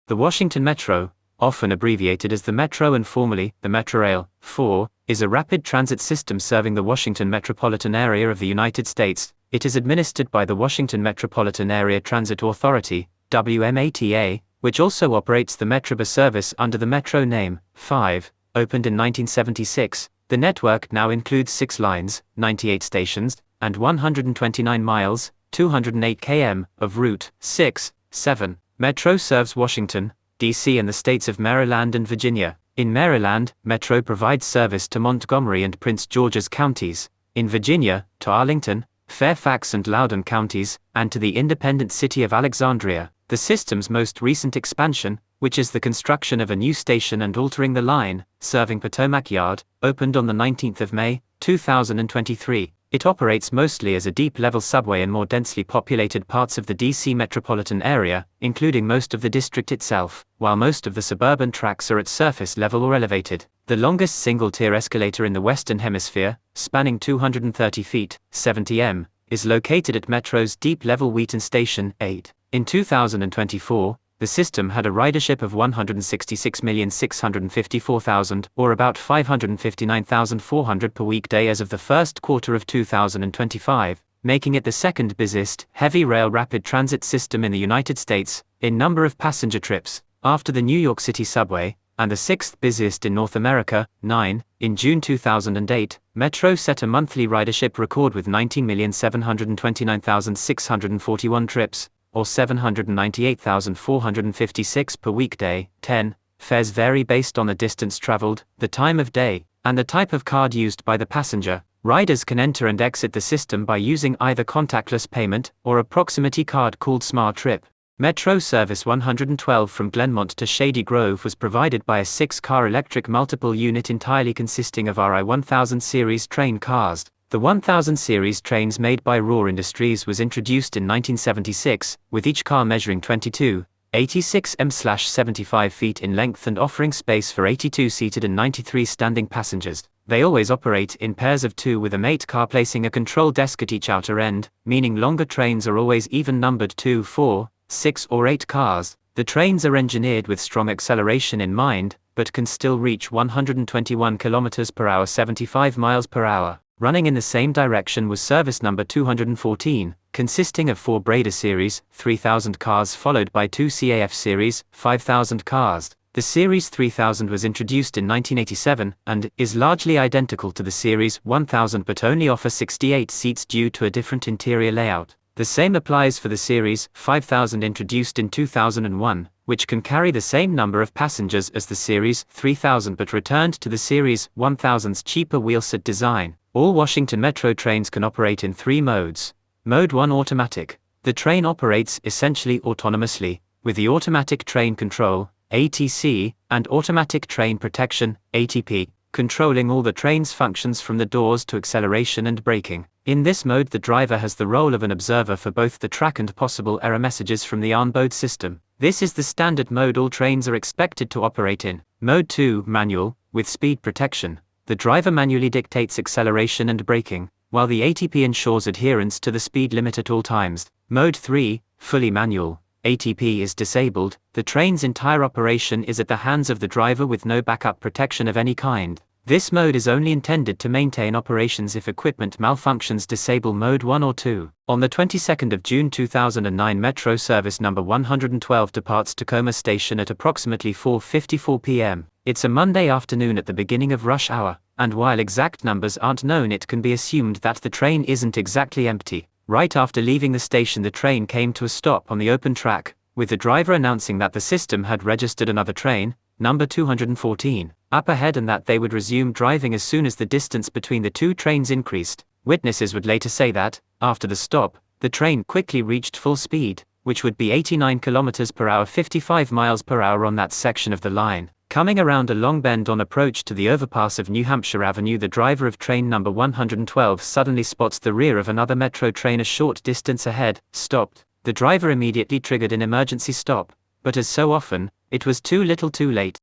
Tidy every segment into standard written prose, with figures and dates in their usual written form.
The Washington Metro, often abbreviated as the Metro and formerly the Metrorail, 4, is a rapid transit system serving the Washington metropolitan area of the United States. It is administered by the Washington Metropolitan Area Transit Authority, WMATA, which also operates the Metrobus service under the Metro name. 5, opened in 1976, the network now includes 6 lines, 98 stations, and 129 miles, 208 km, of Route 6, 7. Metro serves Washington, D.C. and the states of Maryland and Virginia. In Maryland, Metro provides service to Montgomery and Prince George's counties, in Virginia, to Arlington, Fairfax and Loudoun counties, and to the independent city of Alexandria. The system's most recent expansion, which is the construction of a new station and altering the line, serving Potomac Yard, opened on the 19th of May, 2023. It operates mostly as a deep-level subway in more densely populated parts of the D.C. metropolitan area, including most of the district itself, while most of the suburban tracks are at surface level or elevated. The longest single-tier escalator in the Western Hemisphere, spanning 230 feet, 70 m, is located at Metro's deep-level Wheaton Station, 8. In 2024, the system had a ridership of 166,654,000, or about 559,400 per weekday as of the first quarter of 2025, making it the second busiest heavy rail rapid transit system in the United States in number of passenger trips, after the New York City subway, and the sixth busiest in North America, 9. In June 2008, Metro set a monthly ridership record with 19,729,641 trips, or 798,456 per weekday. 10. Fares vary based on the distance traveled, the time of day, and the type of card used by the passenger. Riders can enter and exit the system by using either contactless payment or a proximity card called Smart Trip. Metro Service 112 from Glenmont to Shady Grove was provided by a 6-car electric multiple unit entirely consisting of RI 1000 series train cars. The 1000 series trains made by Roar Industries was introduced in 1976, with each car measuring 22.86 m/75 feet in length and offering space for 82 seated and 93 standing passengers. They always operate in pairs of 2 with a mate car placing a control desk at each outer end, meaning longer trains are always even numbered 2, 4, 6 or 8 cars. The trains are engineered with strong acceleration in mind, but can still reach 121 km per hour 75 miles per hour. Running in the same direction was service number 214, consisting of 4 Breda series, 3,000 cars followed by 2 CAF series, 5,000 cars. The Series 3000 was introduced in 1987, and is largely identical to the Series 1000 but only offers 68 seats due to a different interior layout. The same applies for the Series 5000 introduced in 2001, which can carry the same number of passengers as the Series 3000 but returned to the Series 1000's cheaper wheelset design. All Washington Metro trains can operate in 3 modes. Mode 1 Automatic. The train operates essentially autonomously, with the Automatic Train Control, ATC, and Automatic Train Protection, ATP, controlling all the train's functions from the doors to acceleration and braking. In this mode the driver has the role of an observer for both the track and possible error messages from the onboard system. This is the standard mode all trains are expected to operate in. Mode 2 Manual, with speed protection. The driver manually dictates acceleration and braking, while the ATP ensures adherence to the speed limit at all times. Mode 3, fully manual. ATP is disabled. The train's entire operation is at the hands of the driver with no backup protection of any kind. This mode is only intended to maintain operations if equipment malfunctions. Disable Mode 1 or 2. On the 22nd of June 2009, Metro Service number 112 departs Tacoma Station at approximately 4:54 p.m. It's a Monday afternoon at the beginning of rush hour, and while exact numbers aren't known, it can be assumed that the train isn't exactly empty. Right after leaving the station, the train came to a stop on the open track, with the driver announcing that the system had registered another train, number 214, up ahead and that they would resume driving as soon as the distance between the 2 trains increased. Witnesses would later say that, after the stop, the train quickly reached full speed, which would be 89 km per hour 55 miles per hour on that section of the line. Coming around a long bend on approach to the overpass of New Hampshire Avenue, the driver of train number 112 suddenly spots the rear of another Metro train a short distance ahead, stopped. The driver immediately triggered an emergency stop, but as so often, it was too little too late.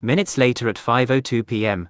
Minutes later at 5:02 p.m.,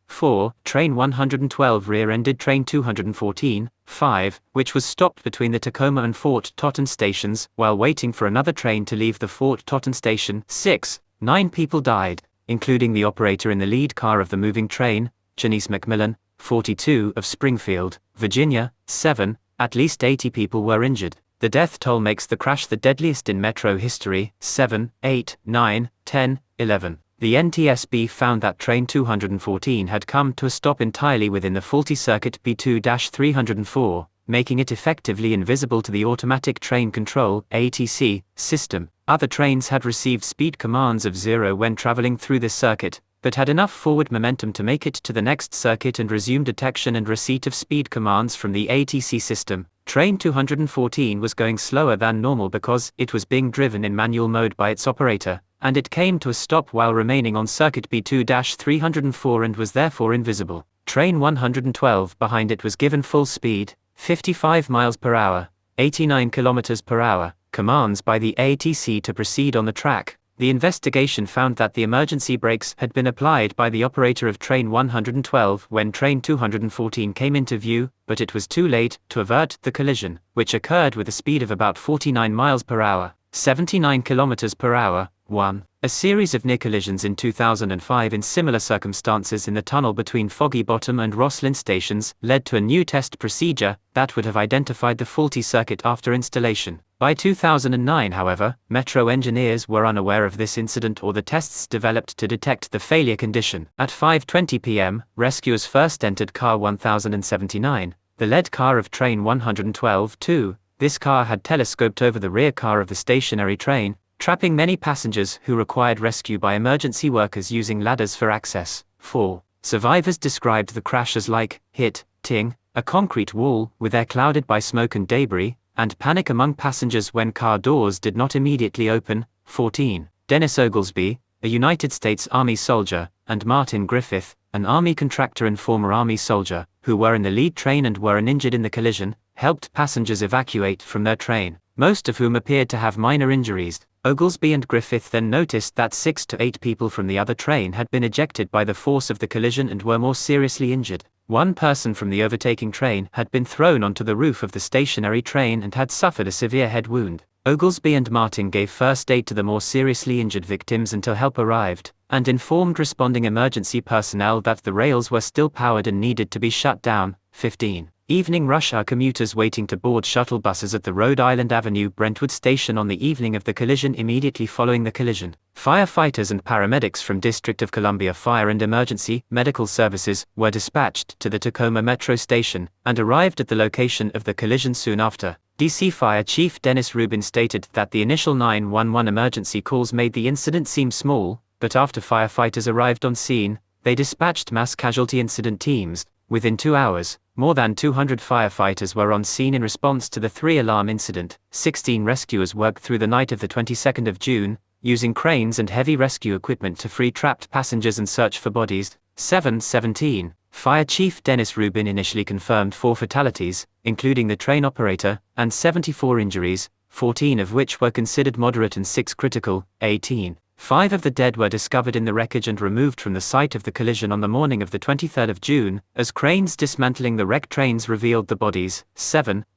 4, train 112 rear-ended train 214, 5, which was stopped between the Tacoma and Fort Totten stations while waiting for another train to leave the Fort Totten station. 6. 9 people died, including the operator in the lead car of the moving train, Janice McMillan, 42, of Springfield, Virginia. 7. At least 80 people were injured. The death toll makes the crash the deadliest in metro history. 7, 8, 9, 10, 11. The NTSB found that train 214 had come to a stop entirely within the faulty circuit B2-304, making it effectively invisible to the automatic train control (ATC) system. Other trains had received speed commands of 0 when traveling through this circuit, but had enough forward momentum to make it to the next circuit and resume detection and receipt of speed commands from the ATC system. Train 214 was going slower than normal because it was being driven in manual mode by its operator, and it came to a stop while remaining on circuit B2-304 and was therefore invisible. Train 112 behind it was given full speed, 55 miles per hour, 89 kilometers per hour, commands by the ATC to proceed on the track. The investigation found that the emergency brakes had been applied by the operator of train 112 when train 214 came into view, but it was too late to avert the collision, which occurred with a speed of about 49 miles per hour, 79 kilometers per hour. 1. A series of near collisions in 2005 in similar circumstances in the tunnel between Foggy Bottom and Roslyn stations led to a new test procedure that would have identified the faulty circuit after installation. By 2009, however, Metro engineers were unaware of this incident or the tests developed to detect the failure condition. At 5:20 p.m., rescuers first entered car 1079, the lead car of train 112-2. This car had telescoped over the rear car of the stationary train, trapping many passengers who required rescue by emergency workers using ladders for access. 4. Survivors described the crash as like hitting a concrete wall with air clouded by smoke and debris, and panic among passengers when car doors did not immediately open. 14. Dennis Oglesby, a United States Army soldier, and Martin Griffith, an Army contractor and former Army soldier, who were in the lead train and were uninjured in the collision, helped passengers evacuate from their train, most of whom appeared to have minor injuries. Oglesby and Griffith then noticed that 6 to 8 people from the other train had been ejected by the force of the collision and were more seriously injured. One person from the overtaking train had been thrown onto the roof of the stationary train and had suffered a severe head wound. Oglesby and Martin gave first aid to the more seriously injured victims until help arrived, and informed responding emergency personnel that the rails were still powered and needed to be shut down. 15. Evening rush hour commuters waiting to board shuttle buses at the Rhode Island Avenue Brentwood station on the evening of the collision immediately following the collision. Firefighters and paramedics from District of Columbia Fire and Emergency Medical Services were dispatched to the Tacoma Metro station and arrived at the location of the collision soon after. DC Fire Chief Dennis Rubin stated that the initial 911 emergency calls made the incident seem small, but after firefighters arrived on scene, they dispatched mass casualty incident teams. Within 2 hours, more than 200 firefighters were on scene in response to the 3-alarm incident. 16 rescuers worked through the night of the 22nd of June, using cranes and heavy rescue equipment to free trapped passengers and search for bodies. 17. Fire Chief Dennis Rubin initially confirmed 4 fatalities, including the train operator, and 74 injuries, 14 of which were considered moderate and 6 critical. 18. 5 of the dead were discovered in the wreckage and removed from the site of the collision on the morning of the 23rd of June, as cranes dismantling the wrecked trains revealed the bodies.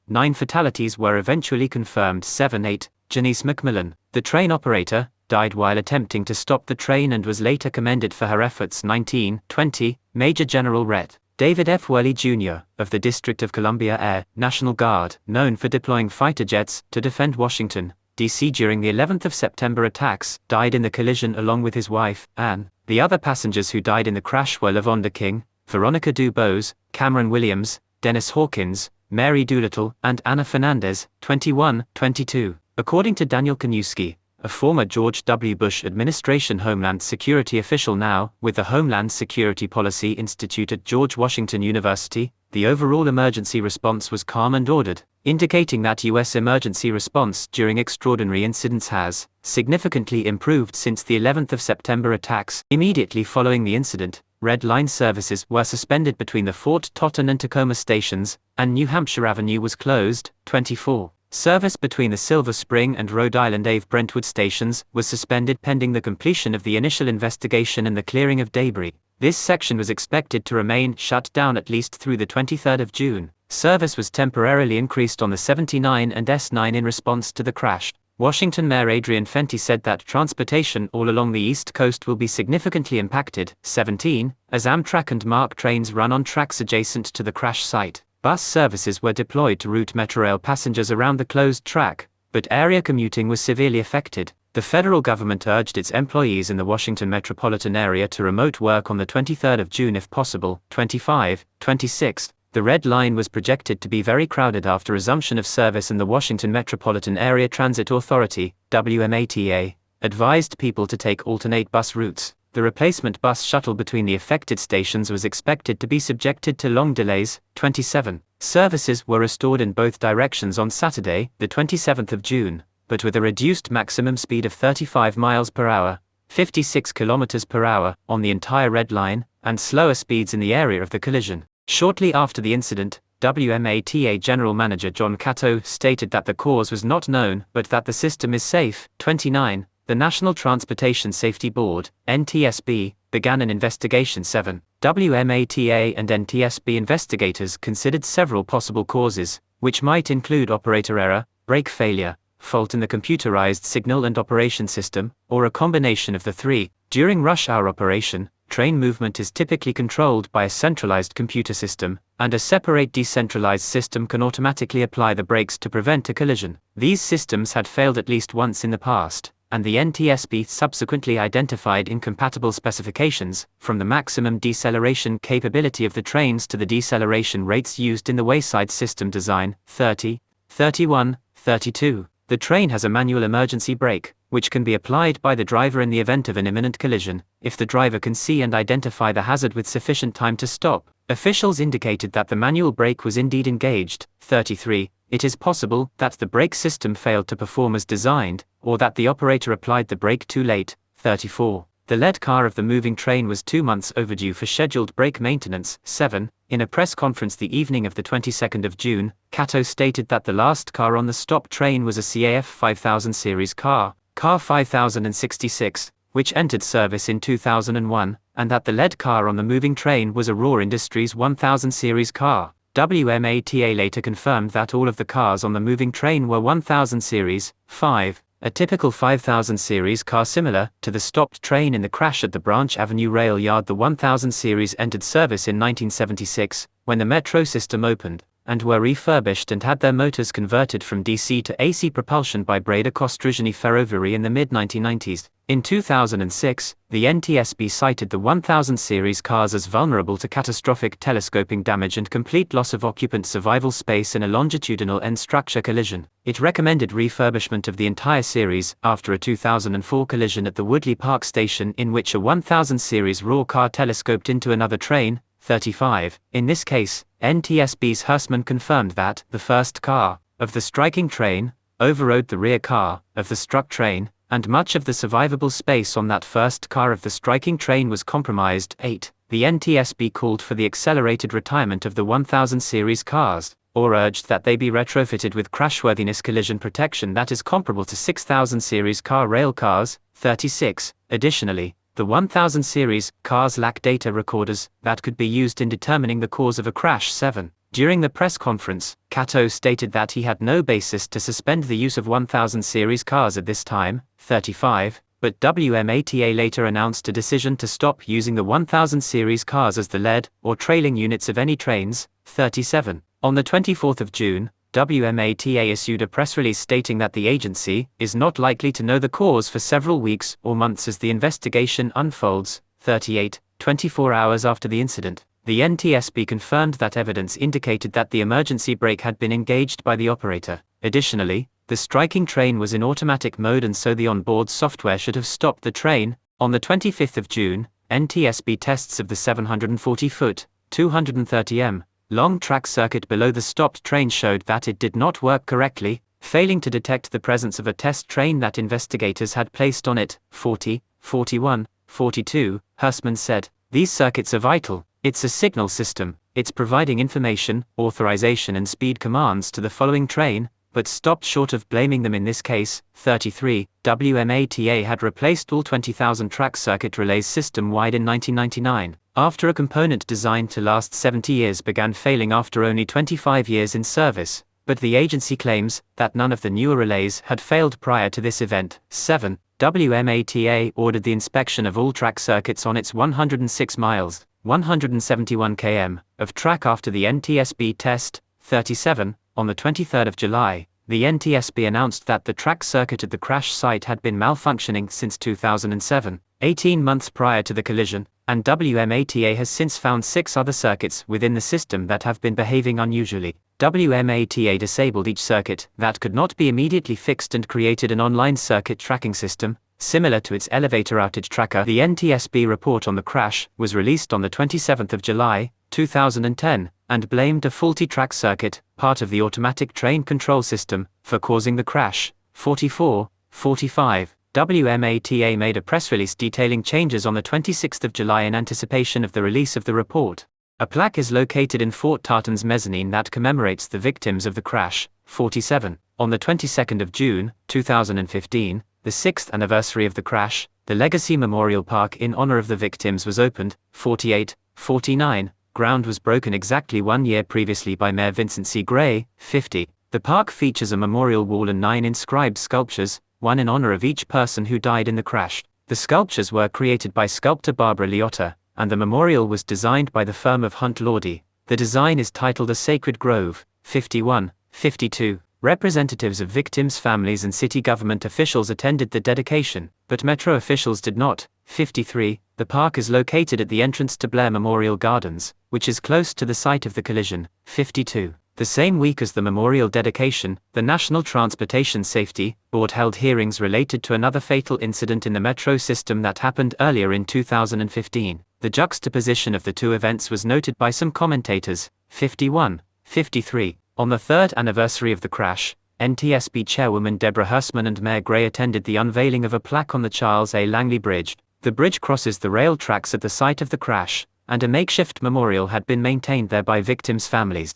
9 fatalities were eventually confirmed. 8. Janice McMillan, the train operator, died while attempting to stop the train and was later commended for her efforts. 20. Major General Ret. David F. Worley Jr., of the District of Columbia Air National Guard, known for deploying fighter jets to defend Washington, D.C. during the 11th of September attacks, died in the collision along with his wife, Anne. The other passengers who died in the crash were Lavonda King, Veronica Dubose, Cameron Williams, Dennis Hawkins, Mary Doolittle, and Anna Fernandez. 22. According to Daniel Kaniewski, a former George W. Bush administration Homeland Security official now with the Homeland Security Policy Institute at George Washington University, the overall emergency response was calm and ordered, indicating that U.S. emergency response during extraordinary incidents has significantly improved since the 11th of September attacks. Immediately following the incident, Red Line services were suspended between the Fort Totten and Tacoma stations, and New Hampshire Avenue was closed. 24. Service between the Silver Spring and Rhode Island Ave Brentwood stations was suspended pending the completion of the initial investigation and the clearing of debris. This section was expected to remain shut down at least through the 23rd of June. Service was temporarily increased on the 79 and S9 in response to the crash. Washington Mayor Adrian Fenty said that transportation all along the East Coast will be significantly impacted. 17, as Amtrak and MARC trains run on tracks adjacent to the crash site. Bus services were deployed to route Metrorail passengers around the closed track, but area commuting was severely affected. The federal government urged its employees in the Washington metropolitan area to remote work on the 23rd of June if possible. 25, 26. The Red Line was projected to be very crowded after resumption of service, and the Washington Metropolitan Area Transit Authority, WMATA, advised people to take alternate bus routes. The replacement bus shuttle between the affected stations was expected to be subjected to long delays. 27. Services were restored in both directions on Saturday, the 27th of June, but with a reduced maximum speed of 35 miles per hour, 56 kilometers per hour, on the entire Red Line, and slower speeds in the area of the collision. Shortly after the incident, WMATA General Manager John Cato stated that the cause was not known but that the system is safe. 29. The National Transportation Safety Board, NTSB, began an investigation. 7. WMATA and NTSB investigators considered several possible causes, which might include operator error, brake failure, fault in the computerized signal and operation system, or a combination of the three. During rush hour operation, train movement is typically controlled by a centralized computer system, and a separate decentralized system can automatically apply the brakes to prevent a collision. These systems had failed at least once in the past, and the NTSB subsequently identified incompatible specifications, from the maximum deceleration capability of the trains to the deceleration rates used in the wayside system design. 30, 31, 32. The train has a manual emergency brake, which can be applied by the driver in the event of an imminent collision, if the driver can see and identify the hazard with sufficient time to stop. Officials indicated that the manual brake was indeed engaged. 33. It is possible that the brake system failed to perform as designed, or that the operator applied the brake too late. 34. The lead car of the moving train was 2 months overdue for scheduled brake maintenance. 7. In a press conference the evening of the 22nd of June, Cato stated that the last car on the stop train was a CAF 5000 series car, Car 5066, which entered service in 2001, and that the lead car on the moving train was a Raw Industries 1000 series car. WMATA later confirmed that all of the cars on the moving train were 1000 series. 5. A typical 5000 series car similar to the stopped train in the crash at the Branch Avenue Rail Yard. The 1000 series entered service in 1976, when the metro system opened, and were refurbished and had their motors converted from DC to AC propulsion by Breda Costruzioni Ferroviari in the mid-1990s. In 2006, the NTSB cited the 1000 series cars as vulnerable to catastrophic telescoping damage and complete loss of occupant survival space in a longitudinal end-structure collision. It recommended refurbishment of the entire series after a 2004 collision at the Woodley Park station in which a 1000 series raw car telescoped into another train. 35. In this case, NTSB's Hersman confirmed that the first car of the striking train overrode the rear car of the struck train, and much of the survivable space on that first car of the striking train was compromised. 8. The NTSB called for the accelerated retirement of the 1000 series cars, or urged that they be retrofitted with crashworthiness collision protection that is comparable to 6000 series car rail cars. 36. Additionally, the 1000 series cars lack data recorders that could be used in determining the cause of a crash. 7. During the press conference, Cato stated that he had no basis to suspend the use of 1000 series cars at this time. 35. But WMATA later announced a decision to stop using the 1000 series cars as the lead or trailing units of any trains. 37. On the 24th of June, WMATA issued a press release stating that the agency is not likely to know the cause for several weeks or months as the investigation unfolds. 38. 24 hours after the incident, the NTSB confirmed that evidence indicated that the emergency brake had been engaged by the operator. Additionally, the striking train was in automatic mode and so the onboard software should have stopped the train. On the 25th of June, NTSB tests of the 740-foot, 230 m, long track circuit below the stopped train showed that it did not work correctly, failing to detect the presence of a test train that investigators had placed on it. 40, 41, 42, Hersman said, "These circuits are vital. It's a signal system. It's providing information, authorization and speed commands to the following train. but stopped short of blaming them in this case. 33. WMATA had replaced all 20,000 track circuit relays system-wide in 1999, after a component designed to last 70 years began failing after only 25 years in service, but the agency claims that none of the newer relays had failed prior to this event. 7. WMATA ordered the inspection of all track circuits on its 106 miles, 171 km, of track after the NTSB test. 37. On the 23rd of July, the NTSB announced that the track circuit at the crash site had been malfunctioning since 2007, 18 months prior to the collision, and WMATA has since found 6 other circuits within the system that have been behaving unusually. WMATA disabled each circuit that could not be immediately fixed and created an online circuit tracking system, similar to its elevator outage tracker. The NTSB report on the crash was released on the 27th of July, 2010, and blamed a faulty track circuit, part of the automatic train control system, for causing the crash. 44. 45. WMATA made a press release detailing changes on the 26th of July in anticipation of the release of the report. A plaque is located in Fort Tartan's mezzanine that commemorates the victims of the crash. 47. On the 22nd of June, 2015, the 6th anniversary of the crash, the Legacy Memorial Park in honor of the victims was opened. 48. 49. Ground was broken exactly 1 year previously by Mayor Vincent C. Gray. 50. The park features a memorial wall and 9 inscribed sculptures, one in honor of each person who died in the crash. The sculptures were created by sculptor Barbara Liotta, and the memorial was designed by the firm of Hunt Lordy. The design is titled A Sacred Grove. 51. 52. Representatives of victims' families and city government officials attended the dedication, but Metro officials did not. 53. The park is located at the entrance to Blair Memorial Gardens, which is close to the site of the collision. 52. The same week as the memorial dedication, the National Transportation Safety Board held hearings related to another fatal incident in the Metro system that happened earlier in 2015. The juxtaposition of the two events was noted by some commentators. 51. 53. On the 3rd anniversary of the crash, NTSB Chairwoman Deborah Hersman and Mayor Gray attended the unveiling of a plaque on the Charles A. Langley Bridge. The bridge crosses the rail tracks at the site of the crash, and a makeshift memorial had been maintained there by victims' families.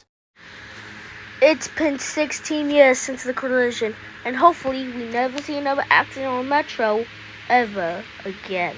It's been 16 years since the collision, and hopefully we never see another accident on Metro ever again.